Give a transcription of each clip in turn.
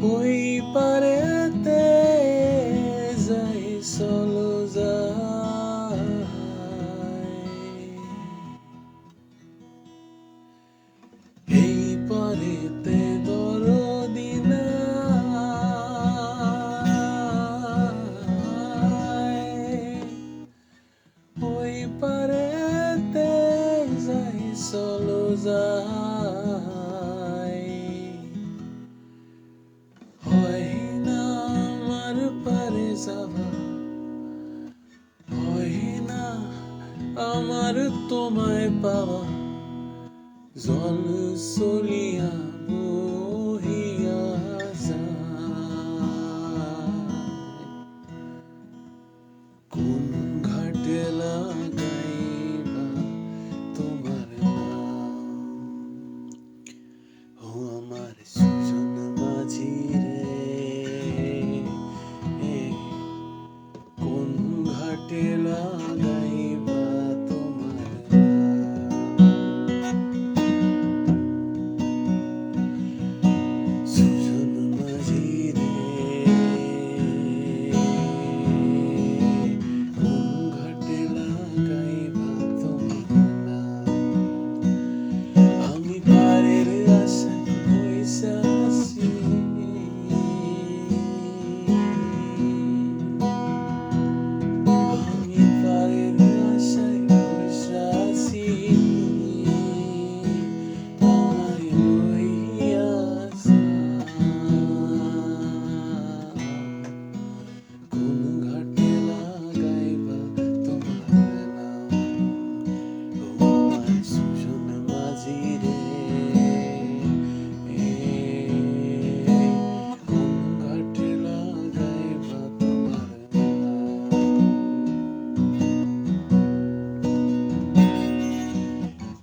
ওই পারেতে যাই চলো যায়, এই পারেতে দরদি নাই, ওই পারেতে যাই চলো যায়। হয় না আমার পারে যাওয়া, হয় না আমার তোমায় পাওয়া, জল চলিয়া বহিয়া যায়। কোন ঘাটে লাগাইবা তোমার নাম, ও আমার সুজন মাঝি রে, কোন ঘাটে লাগাইবা তোমার নাম। সুজন মাঝি রে, কোন ঘাটে লাগাইবা তোমার নাম। আমি পারের আশায় বইসা আছি, আমি পারের আশায় বইসা আছি, আমায় লইয়া যাও। কোন ঘাটে লাগাইবা তোমার নাম, ও আমার সুজন মাঝি রে, কোন ঘাটে লাগাইবা তোমার নাম।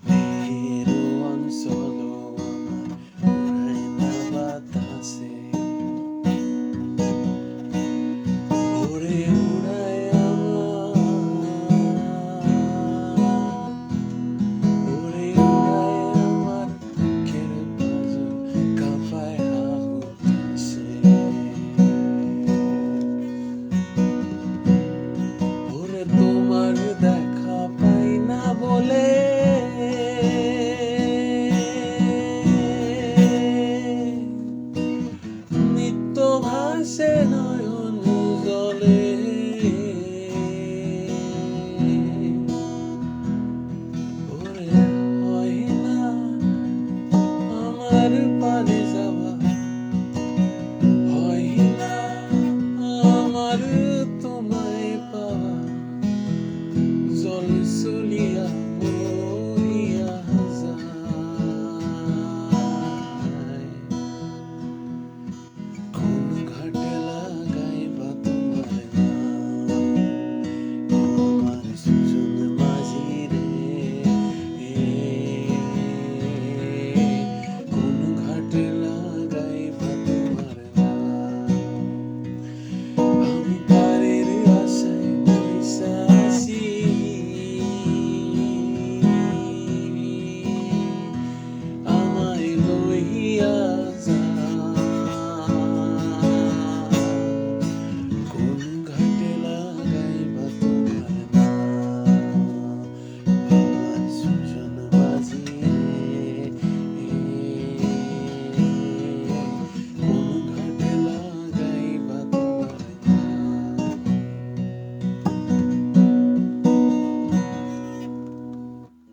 মেঘের অঞ্চল আমার উড়ায় না বাতাসে, ওরে উড়ায় ওরে উড়ায় আমার দুঃখের পাঁজর, কাঁপায় হাহুতাসে। ওরে তোমার দেখা পাই না বলে, নিত্য ভাসে নয়